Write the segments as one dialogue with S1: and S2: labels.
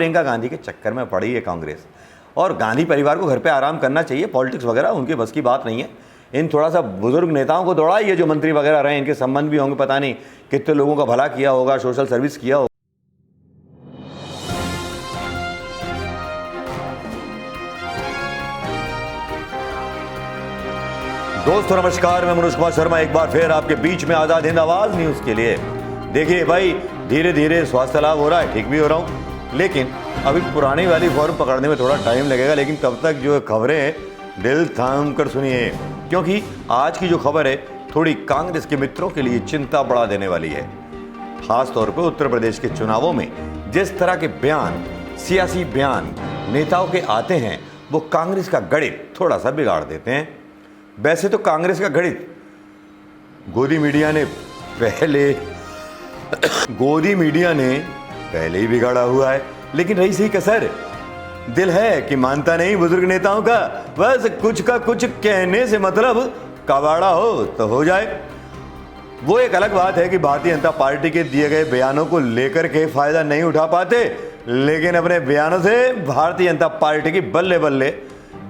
S1: प्रियंका गांधी के चक्कर में पड़ी है कांग्रेस, और गांधी परिवार को घर पे आराम करना चाहिए। पॉलिटिक्स वगैरह उनके बस की बात नहीं है। इन थोड़ा सा बुजुर्ग नेताओं को दौड़ाइए, जो मंत्री वगैरह रहे, इनके संबंध भी होंगे, पता नहीं कितने लोगों का भला किया होगा, सोशल सर्विस किया होगा। दोस्तों नमस्कार, मैं मनोज कुमार शर्मा एक बार फिर आपके बीच में आजाद हिंद आवाज न्यूज के लिए। देखिए भाई, धीरे धीरे स्वास्थ्य लाभ हो रहा है, ठीक भी हो रहा हूँ, लेकिन अभी पुरानी वाली फॉर्म पकड़ने में थोड़ा टाइम लगेगा। लेकिन तब तक जो खबरें दिल थाम कर सुनिए, क्योंकि आज की जो खबर है थोड़ी कांग्रेस के मित्रों के लिए चिंता बढ़ा देने वाली है। खास तौर पर उत्तर प्रदेश के चुनावों में जिस तरह के बयान, सियासी बयान नेताओं के आते हैं, वो कांग्रेस का गणित थोड़ा सा बिगाड़ देते हैं। वैसे तो कांग्रेस का गणित गोदी मीडिया ने पहले ही बिगाड़ा हुआ है, लेकिन रही सही कसर। दिल है कि मानता नहीं बुजुर्ग नेताओं का, बस कुछ का कुछ कहने से मतलब कबाड़ा हो तो हो जाए। वो एक अलग बात है कि भारतीय जनता पार्टी के दिए गए बयानों को लेकर के फायदा नहीं उठा पाते, लेकिन अपने बयानों से भारतीय जनता पार्टी की बल्ले बल्ले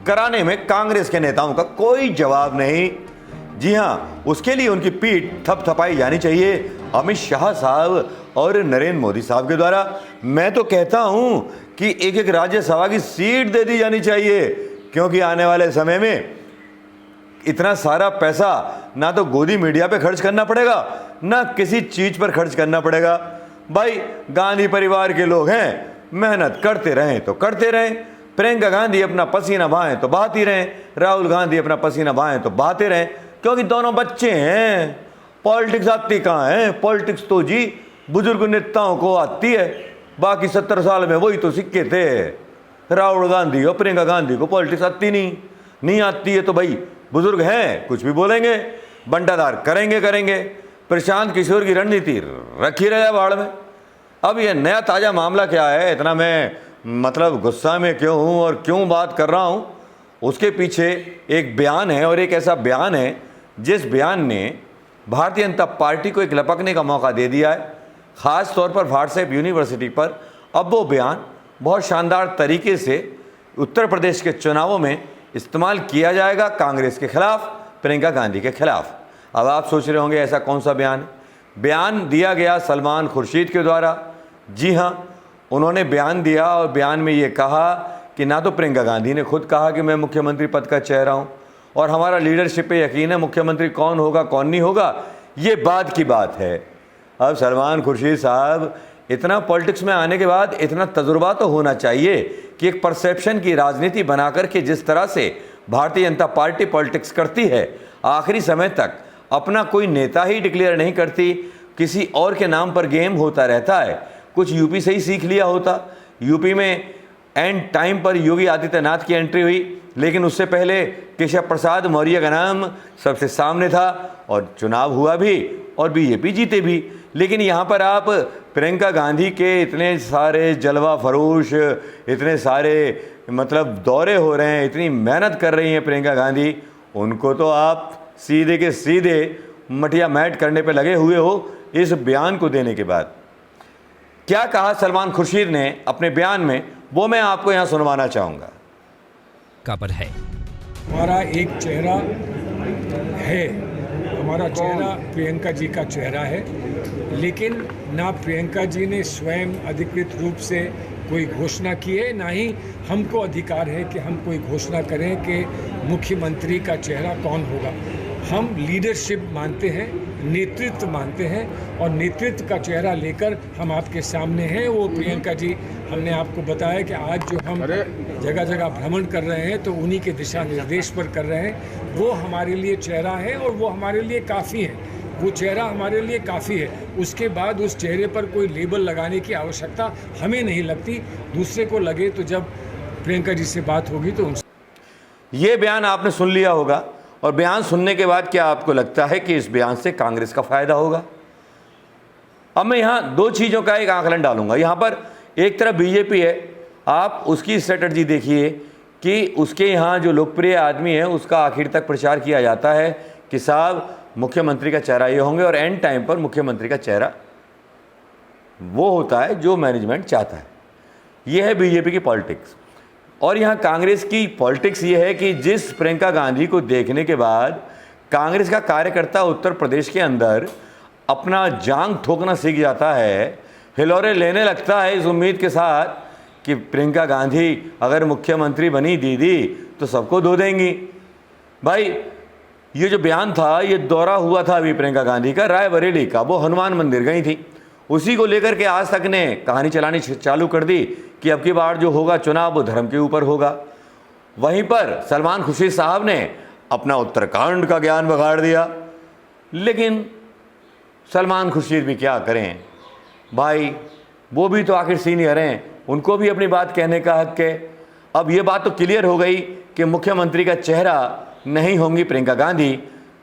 S1: कराने में कांग्रेस के नेताओं का कोई जवाब नहीं। जी हाँ, उसके लिए उनकी पीठ थपथपाई जानी चाहिए अमित शाह साहब और नरेंद्र मोदी साहब के द्वारा। मैं तो कहता हूं कि एक एक राज्यसभा की सीट दे दी जानी चाहिए, क्योंकि आने वाले समय में इतना सारा पैसा ना तो गोदी मीडिया पे खर्च करना पड़ेगा, ना किसी चीज पर खर्च करना पड़ेगा। भाई, गांधी परिवार के लोग हैं, मेहनत करते रहें तो करते रहें। प्रियंका गांधी अपना पसीना बहाएं तो बहाती रहें, राहुल गांधी अपना पसीना बहाएं तो बहाते रहें, क्योंकि दोनों बच्चे हैं। पॉलिटिक्स आती कहाँ है? पॉलिटिक्स तो जी बुजुर्ग नेताओं को आती है। बाकी 70 साल में वही तो सिक्के थे। राहुल गांधी और प्रियंका गांधी को पॉलिटिक्स आती नहीं आती है तो भाई बुजुर्ग हैं, कुछ भी बोलेंगे, बंटाधार करेंगे। प्रशांत किशोर की रणनीति रखी रहे बाढ़ में। अब ये नया ताजा मामला क्या है, इतना मैं मतलब गुस्सा में क्यों हूँ और क्यों बात कर रहा हूँ, उसके पीछे एक बयान है, और एक ऐसा बयान है जिस बयान ने भारतीय जनता पार्टी को एक लपकने का मौका दे दिया है, ख़ास तौर पर व्हाट्सएप यूनिवर्सिटी पर। अब वो बयान बहुत शानदार तरीके से उत्तर प्रदेश के चुनावों में इस्तेमाल किया जाएगा कांग्रेस के खिलाफ, प्रियंका गांधी के खिलाफ। अब आप सोच रहे होंगे ऐसा कौन सा बयान है? बयान दिया गया सलमान खुर्शीद के द्वारा। जी हाँ, उन्होंने बयान दिया और बयान में ये कहा कि ना तो प्रियंका गांधी ने खुद कहा कि मैं मुख्यमंत्री पद का चेहरा हूँ और हमारा लीडरशिप पे यकीन है, मुख्यमंत्री कौन होगा कौन नहीं होगा ये बाद की बात है। अब सलमान खुर्शीद साहब, इतना पॉलिटिक्स में आने के बाद इतना तजुर्बा तो होना चाहिए कि एक परसेप्शन की राजनीति बना करके जिस तरह से भारतीय जनता पार्टी पॉलिटिक्स करती है, आखिरी समय तक अपना कोई नेता ही डिक्लेयर नहीं करती, किसी और के नाम पर गेम होता रहता है। कुछ यूपी से ही सीख लिया होता। यूपी में एंड टाइम पर योगी आदित्यनाथ की एंट्री हुई, लेकिन उससे पहले केशव प्रसाद मौर्य का नाम सबसे सामने था और चुनाव हुआ भी और बीजेपी जीते भी। लेकिन यहाँ पर आप प्रियंका गांधी के इतने सारे जलवा फरोश, इतने सारे मतलब दौरे हो रहे हैं, इतनी मेहनत कर रही हैं प्रियंका गांधी, उनको तो आप सीधे के सीधे मटिया मैट करने पे लगे हुए हो। इस बयान को देने के बाद क्या कहा सलमान खुर्शीद ने अपने बयान में, वो मैं आपको यहाँ सुनवाना चाहूँगा।
S2: खबर है,
S3: हमारा एक चेहरा है, हमारा चेहरा प्रियंका जी का चेहरा है, लेकिन ना प्रियंका जी ने स्वयं अधिकृत रूप से कोई घोषणा की है, ना ही हमको अधिकार है कि हम कोई घोषणा करें कि मुख्यमंत्री का चेहरा कौन होगा। हम लीडरशिप मानते हैं, नेतृत्व मानते हैं, और नेतृत्व का चेहरा लेकर हम आपके सामने हैं। वो प्रियंका जी, हमने आपको बताया कि आज जो हम जगह जगह भ्रमण कर रहे हैं तो उन्हीं के दिशा निर्देश पर कर रहे हैं। वो हमारे लिए चेहरा है और वो हमारे लिए काफ़ी है। वो चेहरा हमारे लिए काफ़ी है। उसके बाद उस चेहरे पर कोई लेबल लगाने की आवश्यकता हमें नहीं लगती, दूसरे को लगे तो जब प्रियंका जी से बात होगी तो उनसे।
S1: ये बयान आपने सुन लिया होगा, और बयान सुनने के बाद क्या आपको लगता है कि इस बयान से कांग्रेस का फायदा होगा? अब मैं यहाँ दो चीज़ों का एक आकलन डालूंगा। यहाँ पर एक तरफ बीजेपी है, आप उसकी स्ट्रेटजी देखिए कि उसके यहाँ जो लोकप्रिय आदमी है उसका आखिर तक प्रचार किया जाता है कि साहब मुख्यमंत्री का चेहरा ये होंगे, और एंड टाइम पर मुख्यमंत्री का चेहरा वो होता है जो मैनेजमेंट चाहता है। ये है बीजेपी की पॉलिटिक्स। और यहाँ कांग्रेस की पॉलिटिक्स ये है कि जिस प्रियंका गांधी को देखने के बाद कांग्रेस का कार्यकर्ता उत्तर प्रदेश के अंदर अपना जांग ठोकना सीख जाता है, हिलोरे लेने लगता है इस उम्मीद के साथ कि प्रियंका गांधी अगर मुख्यमंत्री बनी दीदी तो सबको धो देंगी। भाई ये जो बयान था, ये दौरा हुआ था अभी प्रियंका गांधी का रायबरेली का, वो हनुमान मंदिर गई थी, उसी को लेकर के आज तक ने कहानी चलानी चालू कर दी कि अब की बार जो होगा चुनाव वो धर्म के ऊपर होगा। वहीं पर सलमान खुर्शीद साहब ने अपना उत्तराखंड का ज्ञान बगाड़ दिया। लेकिन सलमान खुर्शीद भी क्या करें भाई, वो भी तो आखिर सीनियर हैं, उनको भी अपनी बात कहने का हक है। अब ये बात तो क्लियर हो गई कि मुख्यमंत्री का चेहरा नहीं होंगी प्रियंका गांधी,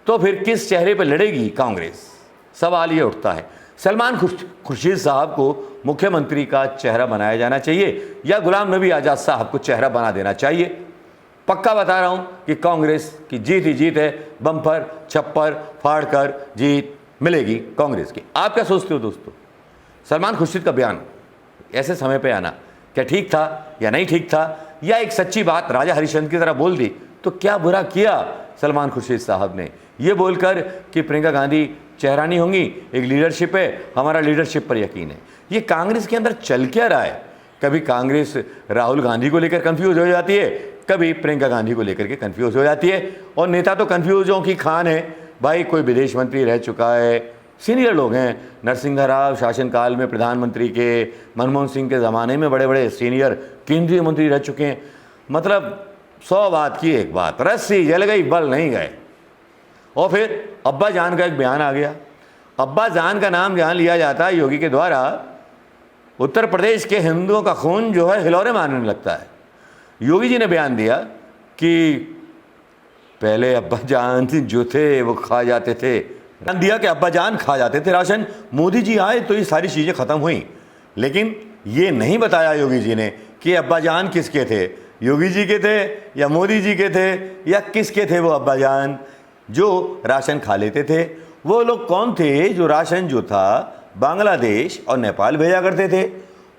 S1: तो फिर किस चेहरे पर लड़ेगी कांग्रेस? सवाल ये उठता है। सलमान खुर्शीद साहब को मुख्यमंत्री का चेहरा बनाया जाना चाहिए या गुलाम नबी आज़ाद साहब को चेहरा बना देना चाहिए? पक्का बता रहा हूं कि कांग्रेस की जीत ही जीत है, बम्पर छप्पर फाड़ कर जीत मिलेगी कांग्रेस की। आप क्या सोचते हो दोस्तों? सलमान खुर्शीद का बयान ऐसे समय पे आना क्या ठीक था या नहीं ठीक था, या एक सच्ची बात राजा हरिश्चंद्र की तरह बोल दी? तो क्या बुरा किया सलमान खुर्शीद साहब ने ये बोलकर कि प्रियंका गांधी चेहरा नहीं होंगी, एक लीडरशिप है, हमारा लीडरशिप पर यकीन है। ये कांग्रेस के अंदर चल क्या रहा है? कभी कांग्रेस राहुल गांधी को लेकर कंफ्यूज हो जाती है, कभी प्रियंका गांधी को लेकर के कंफ्यूज हो जाती है। और नेता तो कंफ्यूजों की खान है भाई। कोई विदेश मंत्री रह चुका है, सीनियर लोग हैं, नरसिंह राव शासनकाल में प्रधानमंत्री के, मनमोहन सिंह के ज़माने में बड़े बड़े सीनियर केंद्रीय मंत्री रह चुके हैं। मतलब 100 बात की एक बात, रस्सी जल गई बल नहीं गए। और फिर अब्बा जान का एक बयान आ गया। अब्बा जान का नाम जहाँ लिया जाता है योगी के द्वारा, उत्तर प्रदेश के हिंदुओं का खून जो है हिलौरे मारने लगता है। योगी जी ने बयान दिया कि पहले अब्बा जान जो थे वो खा जाते थे, बयान दिया कि अब्बा जान खा जाते थे राशन, मोदी जी आए तो ये सारी चीज़ें ख़त्म हुई। लेकिन ये नहीं बताया योगी जी ने कि अब्बा जान किसके थे, योगी जी के थे या मोदी जी के थे या किसके थे वो अब्बा जान जो राशन खा लेते थे। वो लोग कौन थे जो राशन जो था बांग्लादेश और नेपाल भेजा करते थे?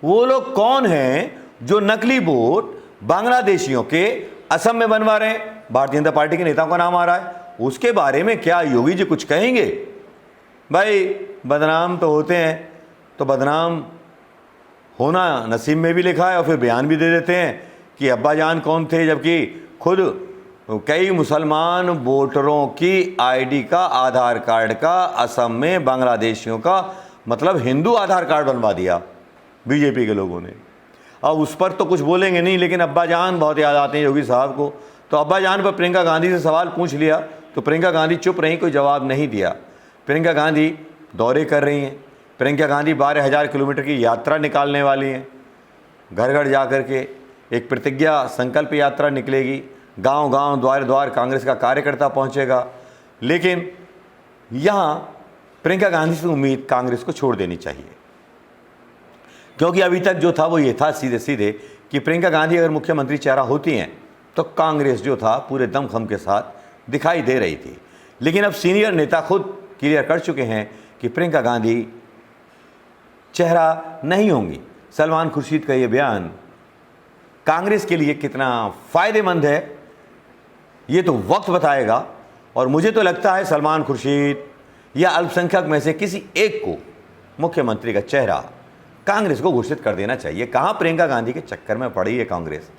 S1: वो लोग कौन हैं जो नकली वोट बांग्लादेशियों के असम में बनवा रहे हैं? भारतीय जनता पार्टी के नेताओं का नाम आ रहा है, उसके बारे में क्या योगी जी कुछ कहेंगे? भाई बदनाम तो होते हैं, तो बदनाम होना नसीब में भी लिखा है और फिर बयान भी दे देते हैं कि अब्बा जान कौन थे, जबकि खुद कई मुसलमान वोटरों की आईडी का, आधार कार्ड का असम में बांग्लादेशियों का मतलब हिंदू आधार कार्ड बनवा दिया बीजेपी के लोगों ने। अब उस पर तो कुछ बोलेंगे नहीं, लेकिन अब्बा जान बहुत याद आते हैं योगी साहब को। तो अब्बा जान पर प्रियंका गांधी से सवाल पूछ लिया तो प्रियंका गांधी चुप रही, कोई जवाब नहीं दिया। प्रियंका गांधी दौरे कर रही हैं, प्रियंका गांधी 12,000 किलोमीटर की यात्रा निकालने वाली हैं। घर घर जा कर के एक प्रतिज्ञा संकल्प यात्रा निकलेगी, गांव गांव द्वार द्वार कांग्रेस का कार्यकर्ता पहुंचेगा। लेकिन यहाँ प्रियंका गांधी से उम्मीद कांग्रेस को छोड़ देनी चाहिए, क्योंकि अभी तक जो था वो ये था सीधे सीधे कि प्रियंका गांधी अगर मुख्यमंत्री चेहरा होती हैं तो कांग्रेस जो था पूरे दमखम के साथ दिखाई दे रही थी। लेकिन अब सीनियर नेता खुद क्लियर कर चुके हैं कि प्रियंका गांधी चेहरा नहीं होंगी। सलमान खुर्शीद का ये बयान कांग्रेस के लिए कितना फ़ायदेमंद है ये तो वक्त बताएगा। और मुझे तो लगता है सलमान खुर्शीद या अल्पसंख्यक में से किसी एक को मुख्यमंत्री का चेहरा कांग्रेस को घोषित कर देना चाहिए। कहाँ प्रियंका गांधी के चक्कर में पड़ी है कांग्रेस,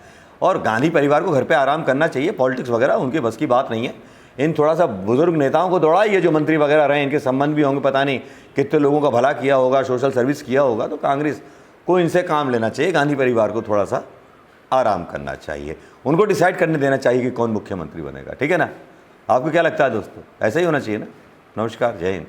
S1: और गांधी परिवार को घर पे आराम करना चाहिए। पॉलिटिक्स वगैरह उनके बस की बात नहीं है। इन थोड़ा सा बुजुर्ग नेताओं को दौड़ाइए जो मंत्री वगैरह रहे, इनके संबंध भी होंगे, पता नहीं कितने लोगों का भला किया होगा, सोशल सर्विस किया होगा। तो कांग्रेस को इनसे काम लेना चाहिए, गांधी परिवार को थोड़ा सा आराम करना चाहिए, उनको डिसाइड करने देना चाहिए कि कौन मुख्यमंत्री बनेगा। ठीक है ना? आपको क्या लगता है दोस्तों? ऐसा ही होना चाहिए ना? नमस्कार, जय हिंद।